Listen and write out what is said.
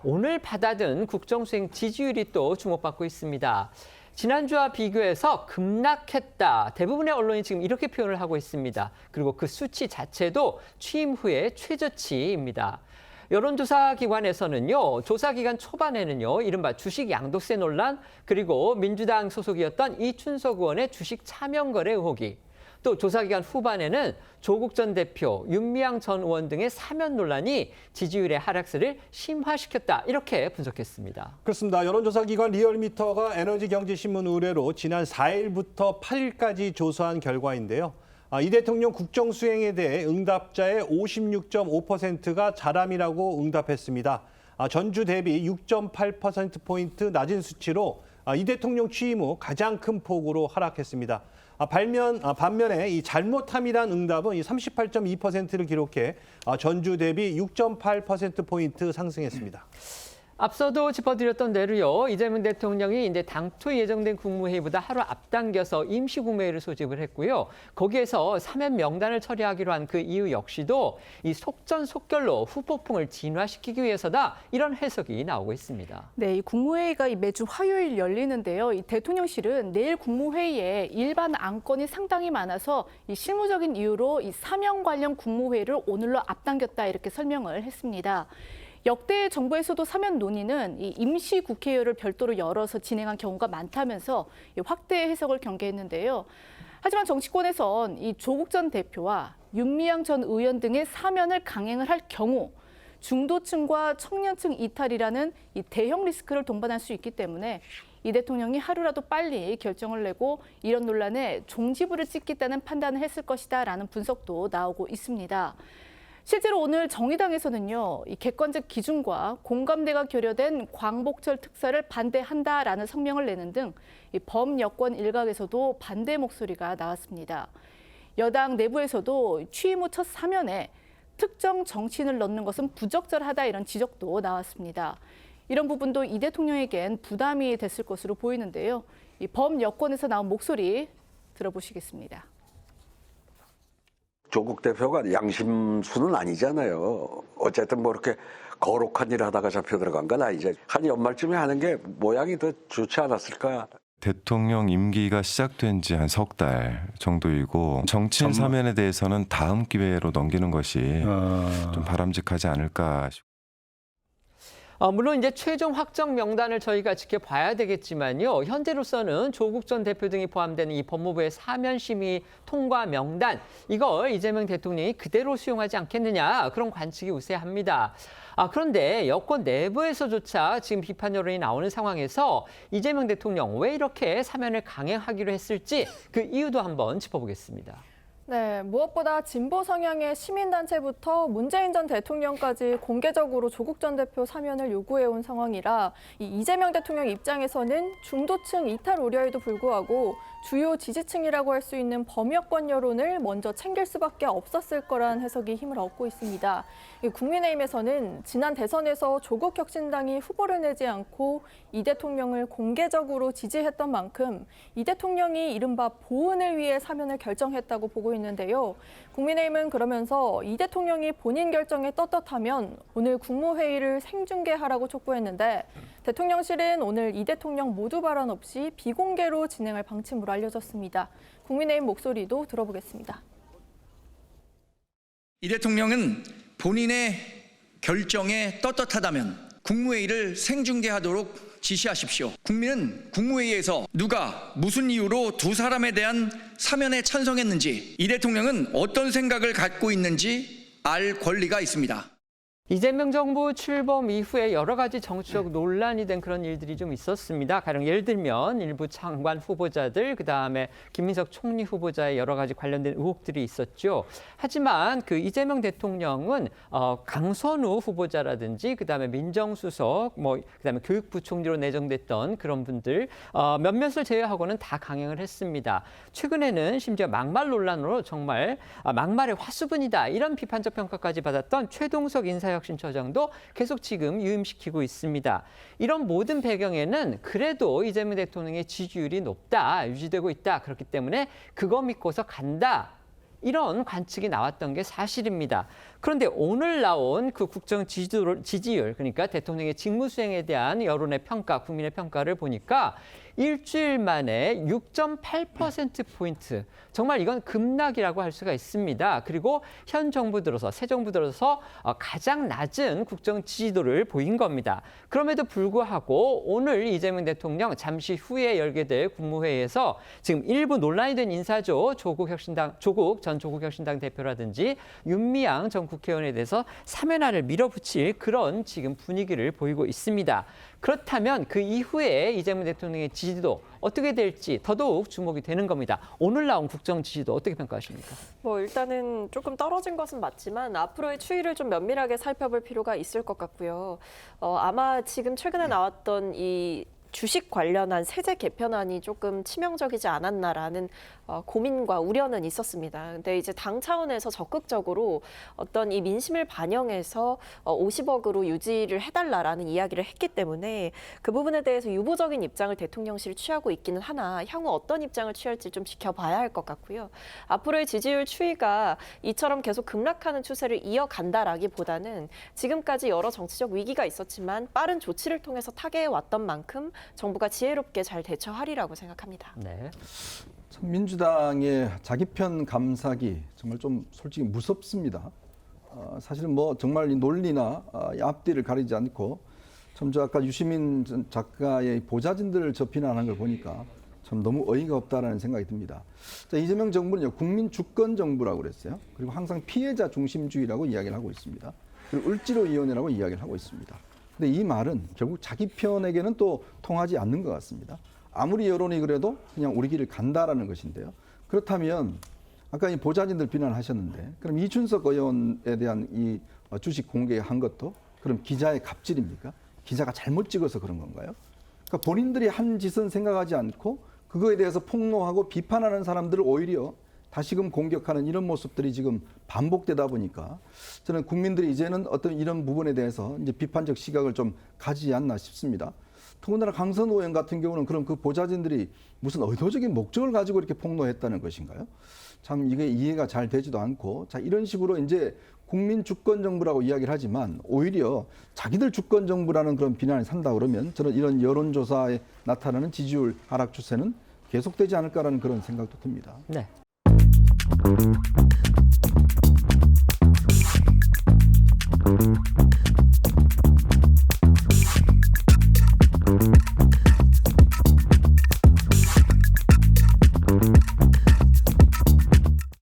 오늘 받아든 국정수행 지지율이 또 주목받고 있습니다. 지난주와 비교해서 급락했다. 대부분의 언론이 지금 이렇게 표현을 하고 있습니다. 그리고 그 수치 자체도 취임 후의 최저치입니다. 여론조사 기관에서는요, 조사 기간 초반에는요, 이른바 주식 양도세 논란, 그리고 민주당 소속이었던 이춘석 의원의 주식 차명거래 의혹이, 또 조사 기간 후반에는 조국 전 대표, 윤미향 전 의원 등의 사면 논란이 지지율의 하락세를 심화시켰다. 이렇게 분석했습니다. 그렇습니다. 여론조사 기관 리얼미터가 에너지경제신문 의뢰로 지난 4일부터 8일까지 조사한 결과인데요. 이 대통령 국정수행에 대해 응답자의 56.5%가 잘함이라고 응답했습니다. 전주 대비 6.8%포인트 낮은 수치로 이 대통령 취임 후 가장 큰 폭으로 하락했습니다. 반면에 이 잘못함이란 응답은 38.2%를 기록해 전주 대비 6.8%포인트 상승했습니다. 앞서도 짚어드렸던 대로요, 이재명 대통령이 이제 당초 예정된 국무회의보다 하루 앞당겨서 임시국무회의를 소집을 했고요. 거기에서 사면 명단을 처리하기로 한 그 이유 역시도 이 속전속결로 후보풍을 진화시키기 위해서다, 이런 해석이 나오고 있습니다. 네, 이 국무회의가 매주 화요일 열리는데요. 이 대통령실은 내일 국무회의에 일반 안건이 상당히 많아서 이 실무적인 이유로 이 사면 관련 국무회의를 오늘로 앞당겼다, 이렇게 설명을 했습니다. 역대 정부에서도 사면 논의는 이 임시 국회의회를 별도로 열어서 진행한 경우가 많다면서 확대 해석을 경계했는데요. 하지만 정치권에선 이 조국 전 대표와 윤미향 전 의원 등의 사면을 강행을 할 경우 중도층과 청년층 이탈이라는 이 대형 리스크를 동반할 수 있기 때문에 이 대통령이 하루라도 빨리 결정을 내고 이런 논란에 종지부를 찍겠다는 판단을 했을 것이다라는 분석도 나오고 있습니다. 실제로 오늘 정의당에서는요, 이 객관적 기준과 공감대가 결여된 광복절 특사를 반대한다라는 성명을 내는 등 이 범여권 일각에서도 반대 목소리가 나왔습니다. 여당 내부에서도 취임 후 첫 사면에 특정 정치인을 넣는 것은 부적절하다, 이런 지적도 나왔습니다. 이런 부분도 이 대통령에겐 부담이 됐을 것으로 보이는데요. 이 범여권에서 나온 목소리 들어보시겠습니다. 조국 대표가 양심수는 아니잖아요. 어쨌든 뭐 이렇게 거룩한 일 하다가 잡혀 들어간 건 아니죠. 한 연말쯤에 하는 게 모양이 더 좋지 않았을까. 대통령 임기가 시작된 지 한 석 달 정도이고 정치인 사면에 대해서는 다음 기회로 넘기는 것이 좀 바람직하지 않을까 싶습니다. 물론 이제 최종 확정 명단을 저희가 지켜봐야 되겠지만요. 현재로서는 조국 전 대표 등이 포함되는 이 법무부의 사면 심의 통과 명단, 이걸 이재명 대통령이 그대로 수용하지 않겠느냐, 그런 관측이 우세합니다. 그런데 여권 내부에서조차 지금 비판 여론이 나오는 상황에서 이재명 대통령 왜 이렇게 사면을 강행하기로 했을지 그 이유도 한번 짚어보겠습니다. 네, 무엇보다 진보 성향의 시민단체부터 문재인 전 대통령까지 공개적으로 조국 전 대표 사면을 요구해온 상황이라 이재명 대통령 입장에서는 중도층 이탈 우려에도 불구하고 주요 지지층이라고 할 수 있는 범여권 여론을 먼저 챙길 수밖에 없었을 거란 해석이 힘을 얻고 있습니다. 국민의힘에서는 지난 대선에서 조국 혁신당이 후보를 내지 않고 이 대통령을 공개적으로 지지했던 만큼 이 대통령이 이른바 보은을 위해 사면을 결정했다고 보고 있는데요. 국민의힘은 그러면서 이 대통령이 본인 결정에 떳떳하면 오늘 국무회의를 생중계하라고 촉구했는데 대통령실은 오늘 이 대통령 모두 발언 없이 비공개로 진행할 방침으로 알려졌습니다. 국민의힘 목소리도 들어보겠습니다. 이 대통령은 본인의 결정에 떳떳하다면 국무회의를 생중계하도록 지시하십시오. 국민은 국무회의에서 누가 무슨 이유로 두 사람에 대한 사면에 찬성했는지, 이 대통령은 어떤 생각을 갖고 있는지 알 권리가 있습니다. 이재명 정부 출범 이후에 여러 가지 정치적 논란이 된 그런 일들이 좀 있었습니다. 가령 예를 들면 일부 장관 후보자들, 그다음에 김민석 총리 후보자의 여러 가지 관련된 의혹들이 있었죠. 하지만 그 이재명 대통령은 강선우 후보자라든지 그다음에 민정수석, 그다음에 교육부총리로 내정됐던 그런 분들 몇몇을 제외하고는 다 강행을 했습니다. 최근에는 심지어 막말 논란으로 정말 막말의 화수분이다, 이런 비판적 평가까지 받았던 최동석 인사혁신처장도 계속 지금 유임시키고 있습니다. 이런 모든 배경에는 그래도 이재명 대통령의 지지율이 높다, 유지되고 있다, 그렇기 때문에 그거 믿고서 간다, 이런 관측이 나왔던 게 사실입니다. 그런데 오늘 나온 그 국정 지지율, 그러니까 대통령의 직무 수행에 대한 여론의 평가, 국민의 평가를 보니까 일주일 만에 6.8%포인트. 정말 이건 급락이라고 할 수가 있습니다. 그리고 현 정부 들어서, 새 정부 들어서 가장 낮은 국정 지지도를 보인 겁니다. 그럼에도 불구하고 오늘 이재명 대통령 잠시 후에 열게 될 국무회의에서 지금 일부 논란이 된 인사죠. 조국 전 조국혁신당 대표라든지 윤미향 전 국회의원에 대해서 사면화를 밀어붙일 그런 지금 분위기를 보이고 있습니다. 그렇다면 그 이후에 이재명 대통령의 지지도 어떻게 될지 더더욱 주목이 되는 겁니다. 오늘 나온 국정 지지도 어떻게 평가하십니까? 뭐 일단은 조금 떨어진 것은 맞지만 앞으로의 추이를 좀 면밀하게 살펴볼 필요가 있을 것 같고요. 아마 지금 최근에 나왔던 이 주식 관련한 세제 개편안이 조금 치명적이지 않았나라는 고민과 우려는 있었습니다. 근데 이제 당 차원에서 적극적으로 어떤 이 민심을 반영해서 50억으로 유지를 해달라라는 이야기를 했기 때문에 그 부분에 대해서 유보적인 입장을 대통령실이 취하고 있기는 하나 향후 어떤 입장을 취할지 좀 지켜봐야 할 것 같고요. 앞으로의 지지율 추이가 이처럼 계속 급락하는 추세를 이어간다라기보다는 지금까지 여러 정치적 위기가 있었지만 빠른 조치를 통해서 타개해왔던 만큼 정부가 지혜롭게 잘 대처하리라고 생각합니다. 네. 참 민주당의 자기 편 감사기 정말 좀 솔직히 무섭습니다. 사실은 뭐 정말 이 논리나 이 앞뒤를 가리지 않고 참 저 아까 유시민 작가의 보좌진들을 저 비난하는 걸 보니까 참 너무 어이가 없다라는 생각이 듭니다. 자, 이재명 정부는요 국민 주권 정부라고 그랬어요. 그리고 항상 피해자 중심주의라고 이야기를 하고 있습니다. 그리고 을지로위원회라고 이야기를 하고 있습니다. 근데 이 말은 결국 자기 편에게는 또 통하지 않는 것 같습니다. 아무리 여론이 그래도 그냥 우리 길을 간다라는 것인데요. 그렇다면 아까 이 보좌진들 비난하셨는데 그럼 이준석 의원에 대한 이 주식 공개한 것도 그럼 기자의 갑질입니까? 기자가 잘못 찍어서 그런 건가요? 그러니까 본인들이 한 짓은 생각하지 않고 그거에 대해서 폭로하고 비판하는 사람들을 오히려 다시금 공격하는 이런 모습들이 지금 반복되다 보니까 저는 국민들이 이제는 어떤 이런 부분에 대해서 이제 비판적 시각을 좀 가지지 않나 싶습니다. 더군다나 강선우 의원 같은 경우는 그럼 그 보좌진들이 무슨 의도적인 목적을 가지고 이렇게 폭로했다는 것인가요? 참 이게 이해가 잘 되지도 않고 자 이런 식으로 이제 국민 주권 정부라고 이야기를 하지만 오히려 자기들 주권 정부라는 그런 비난을 산다 그러면 저는 이런 여론조사에 나타나는 지지율 하락 추세는 계속되지 않을까라는 그런 생각도 듭니다. 네.